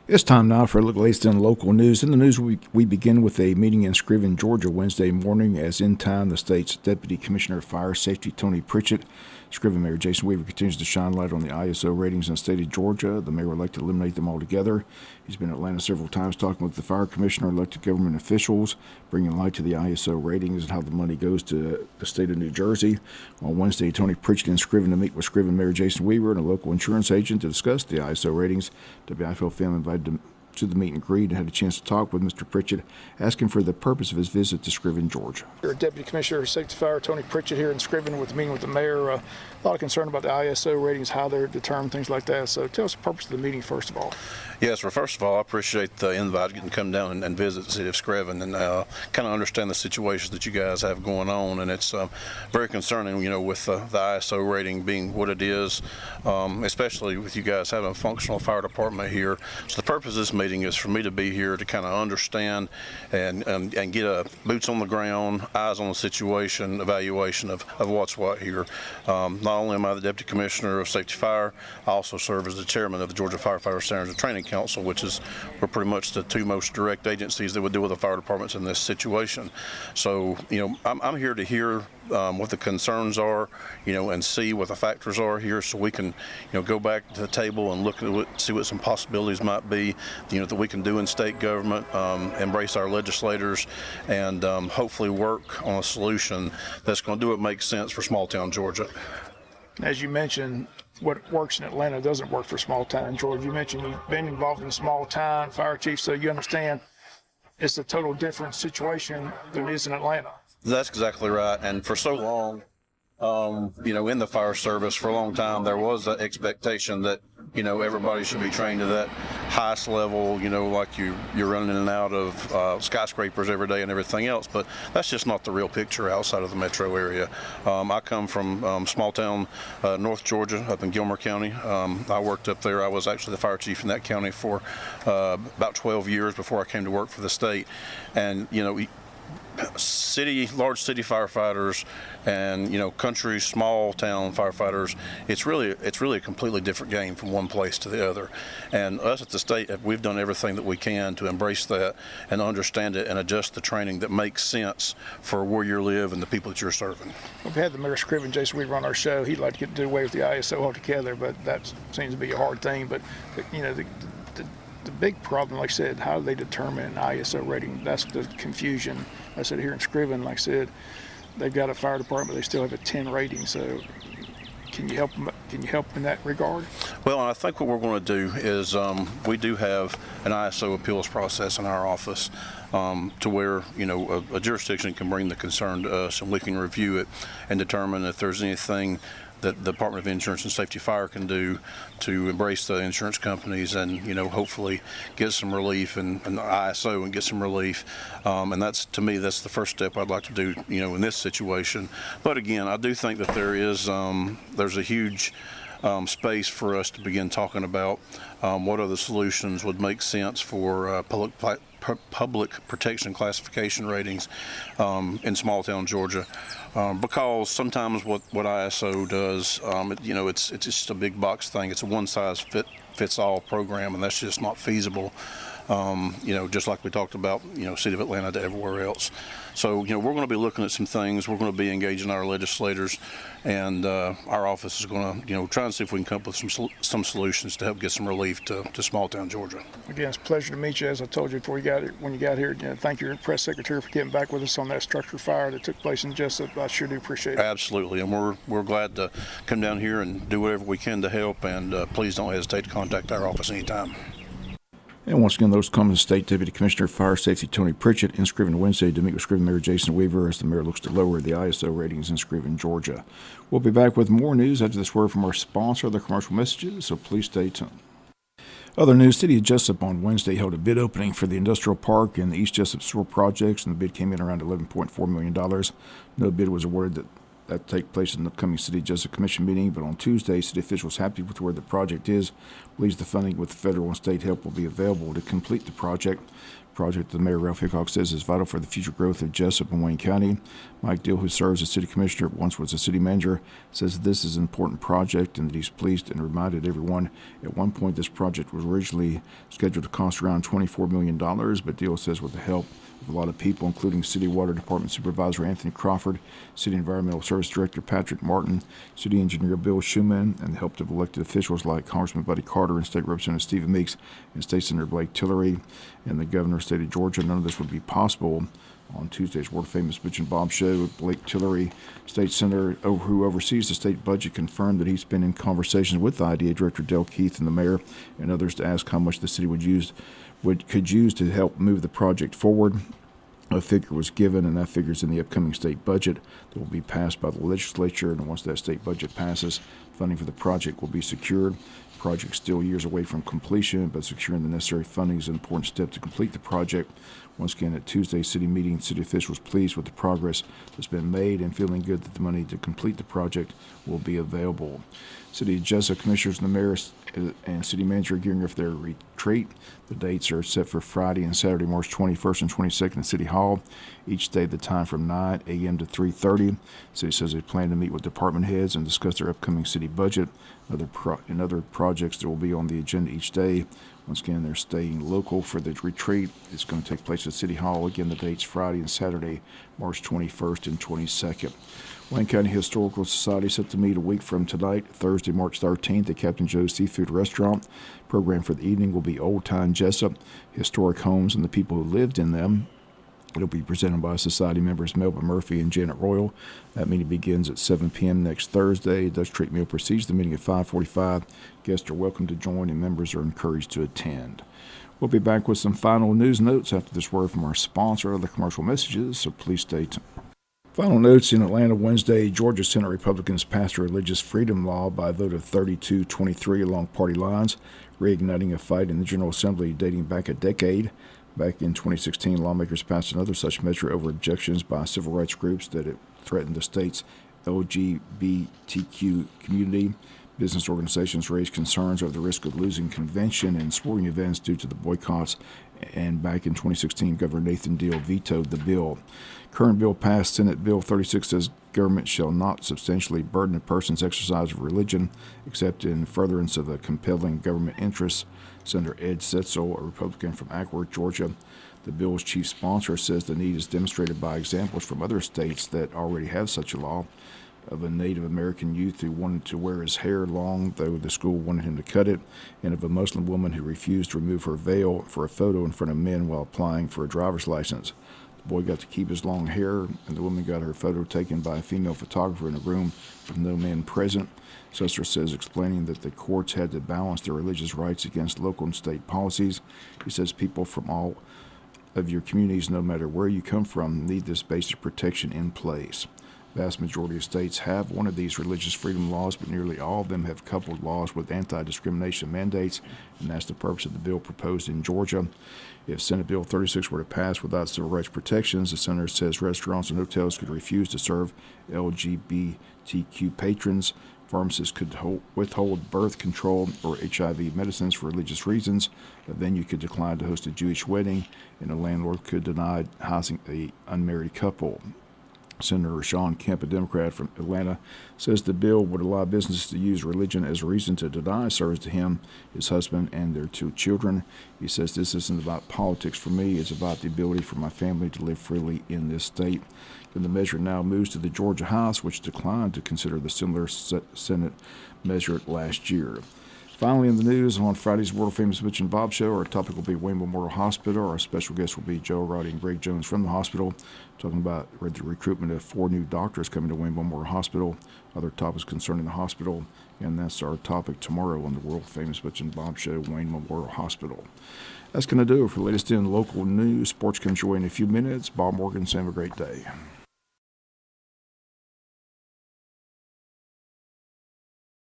It's time now for a look at the latest in local news. In the news, we begin with a meeting in Scriven, Georgia, Wednesday morning. As in town, the state's Deputy Commissioner of Fire Safety, Tony Pritchett, Scriven Mayor Jason Weaver continues to shine light on the ISO ratings in the state of Georgia. The mayor would like to eliminate them altogether. He's been in Atlanta several times talking with the fire commissioner, elected government officials, bringing light to the ISO ratings and how the money goes to the state of New Jersey. On Wednesday, Tony Pritchett in Scriven to meet with Scriven Mayor Jason Weaver and a local insurance agent to discuss the ISO ratings. WIFO family invited to the meet and greet and had a chance to talk with Mr. Pritchett, asking for the purpose of his visit to Scriven, Georgia. Deputy Commissioner of Safety Fire Tony Pritchett here in Scriven with the meeting with the mayor. A lot of concern about the ISO ratings, how they're determined, things like that. So tell us the purpose of the meeting first of all. Yes, well, first of all, I appreciate the invite to come down and visit the city of Scriven and kind of understand the situations that you guys have going on. And it's very concerning, with the ISO rating being what it is, especially with you guys having a functional fire department here. So the purpose of this meeting is for me to be here to kind of understand and get a boots on the ground, eyes on the situation, evaluation of what's what here. Not only am I the Deputy Commissioner of Safety Fire, I also serve as the Chairman of the Georgia Firefighter Standards and Training Council, which we're pretty much the two most direct agencies that would deal with the fire departments in this situation. So, I'm here to hear what the concerns are, and see what the factors are here, so we can, go back to the table and look at see what some possibilities might be, that we can do in state government, embrace our legislators, and hopefully work on a solution that's going to do what makes sense for small town Georgia. As you mentioned, what works in Atlanta doesn't work for small town Georgia. You mentioned you've been involved in small town fire chief, so you understand it's a total different situation than it is in Atlanta. That's exactly right. And for so long, in the fire service, for a long time, there was an expectation that, everybody should be trained to that highest level, like you're running in and out of skyscrapers every day and everything else. But that's just not the real picture outside of the metro area. I come from small town North Georgia, up in Gilmer County. I worked up there. I was actually the fire chief in that county for about 12 years before I came to work for the state. And, large city firefighters and country small town firefighters, it's really a completely different game from one place to the other. And us at the state, we've done everything that we can to embrace that and understand it and adjust the training that makes sense for where you live and the people that you're serving. We've had the mayor of Scriven, Jason Weaver, on our show. He'd like to get to do away with the ISO altogether, but that seems to be a hard thing. But the big problem, like I said, how do they determine an ISO rating? That's the confusion. I said here in Scriven, like I said, they've got a fire department, they still have a 10 rating. So can you help them? Can you help in that regard? Well, I think what we're going to do is we do have an ISO appeals process in our office to where a jurisdiction can bring the concern to us, and we can review it and determine if there's anything that the Department of Insurance and Safety Fire can do to embrace the insurance companies and, hopefully get some relief and the ISO and get some relief. And that's, to me, that's the first step I'd like to do, in this situation. But again, I do think that there's a huge space for us to begin talking about what other solutions would make sense for public protection classification ratings in small town Georgia, because sometimes what ISO does, it's just a big box thing. It's a one size fits all program, and that's just not feasible. Just like we talked about, City of Atlanta to everywhere else. So, we're going to be looking at some things. We're going to be engaging our legislators, and our office is going to, try and see if we can come up with some solutions to help get some relief to small town Georgia. Again, it's a pleasure to meet you. As I told you before you got here, when you got here, thank your press secretary for getting back with us on that structure fire that took place in Jesup. I sure do appreciate it. Absolutely, and we're glad to come down here and do whatever we can to help. And please don't hesitate to contact our office anytime. And once again, those come to State Deputy Commissioner of Fire Safety Tony Pritchett in Scriven Wednesday to meet with Scriven Mayor Jason Weaver as the mayor looks to lower the ISO ratings in Scriven, Georgia. We'll be back with more news after this word from our sponsor, the commercial messages, so please stay tuned. Other news, City of Jesup on Wednesday held a bid opening for the industrial park and the East Jesup sewer projects, and the bid came in around $11.4 million. No bid was awarded that take place in the upcoming City Jesup Commission meeting, but on Tuesday, city officials happy with where the project is, believes the funding with federal and state help will be available to complete the project. project that Mayor Ralph Hickok says is vital for the future growth of Jesup and Wayne County. Mike Dill, who serves as city commissioner, once was a city manager, says this is an important project and that he's pleased and reminded everyone at one point this project was originally scheduled to cost around $24 million, but Dill says with the help of a lot of people, including City Water Department Supervisor Anthony Crawford, City Environmental Service Director Patrick Martin, City Engineer Bill Schumann, and the help of elected officials like Congressman Buddy Carter and State Representative Stephen Meeks and State Senator Blake Tillery and the Governor of the State of Georgia, none of this would be possible. On Tuesday's world-famous Bitch and Bob show, Blake Tillery, state senator who oversees the state budget, confirmed that he's been in conversations with the IDA Director Del Keith and the mayor and others to ask how much the city could use to help move the project forward. A figure was given, and that figure is in the upcoming state budget that will be passed by the legislature. And once that state budget passes, funding for the project will be secured. The project is still years away from completion, but securing the necessary funding is an important step to complete the project. Once again, at Tuesday's city meeting, city officials pleased with the progress that's been made and feeling good that the money to complete the project will be available. City Jesup commissioners and the mayor and city manager are gearing up for their retreat. The dates are set for Friday and Saturday, March 21st and 22nd at City Hall. Each day, the time from 9 a.m. to 3:30. City says they plan to meet with department heads and discuss their upcoming city budget and other projects that will be on the agenda each day. Once again, they're staying local for the retreat. It's going to take place at City Hall. Again, the dates Friday and Saturday, March 21st and 22nd. Wayne County Historical Society set to meet a week from tonight, Thursday, March 13th, at Captain Joe's Seafood Restaurant. Program for the evening will be Old Time Jesup, historic homes and the people who lived in them. It'll be presented by Society members Melba Murphy and Janet Royal. That meeting begins at 7 p.m. next Thursday. Dutch Treat Meal precedes the meeting at 5:45. Guests are welcome to join and members are encouraged to attend. We'll be back with some final news notes after this word from our sponsor of the commercial messages, so please stay tuned. Final notes in Atlanta Wednesday, Georgia Senate Republicans passed a religious freedom law by a vote of 32-23 along party lines, reigniting a fight in the General Assembly dating back a decade. Back in 2016, lawmakers passed another such measure over objections by civil rights groups that it threatened the state's LGBTQ community. Business organizations raised concerns over the risk of losing convention and sporting events due to the boycotts, and back in 2016, Governor Nathan Deal vetoed the bill. Current bill passed Senate Bill 36 says government shall not substantially burden a person's exercise of religion except in furtherance of a compelling government interest. Senator Ed Setzel, a Republican from Acworth, Georgia, the bill's chief sponsor, says the need is demonstrated by examples from other states that already have such a law, of a Native American youth who wanted to wear his hair long, though the school wanted him to cut it, and of a Muslim woman who refused to remove her veil for a photo in front of men while applying for a driver's license. The boy got to keep his long hair, and the woman got her photo taken by a female photographer in a room with no men present. Susser says, explaining that the courts had to balance their religious rights against local and state policies. He says people from all of your communities, no matter where you come from, need this basic protection in place. Vast majority of states have one of these religious freedom laws, but nearly all of them have coupled laws with anti-discrimination mandates, and that's the purpose of the bill proposed in Georgia. If Senate Bill 36 were to pass without civil rights protections, the senator says restaurants and hotels could refuse to serve LGBTQ patrons. Pharmacists could withhold birth control or HIV medicines for religious reasons. A venue could decline to host a Jewish wedding, and a landlord could deny housing an unmarried couple. Senator Sean Kemp, a Democrat from Atlanta, says the bill would allow businesses to use religion as a reason to deny service to him, his husband, and their 2 children. He says, this isn't about politics for me. It's about the ability for my family to live freely in this state. And the measure now moves to the Georgia House, which declined to consider the similar Senate measure last year. Finally, in the news, on Friday's world-famous Bitch and Bob show, our topic will be Wayne Memorial Hospital. Our special guests will be Joe Roddy and Greg Jones from the hospital, talking about the recruitment of 4 new doctors coming to Wayne Memorial Hospital, other topics concerning the hospital, and that's our topic tomorrow on the world-famous Bitch and Bob show, Wayne Memorial Hospital. That's going to do it for the latest in local news. Sports comes your way in a few minutes. Bob Morgan, have a great day.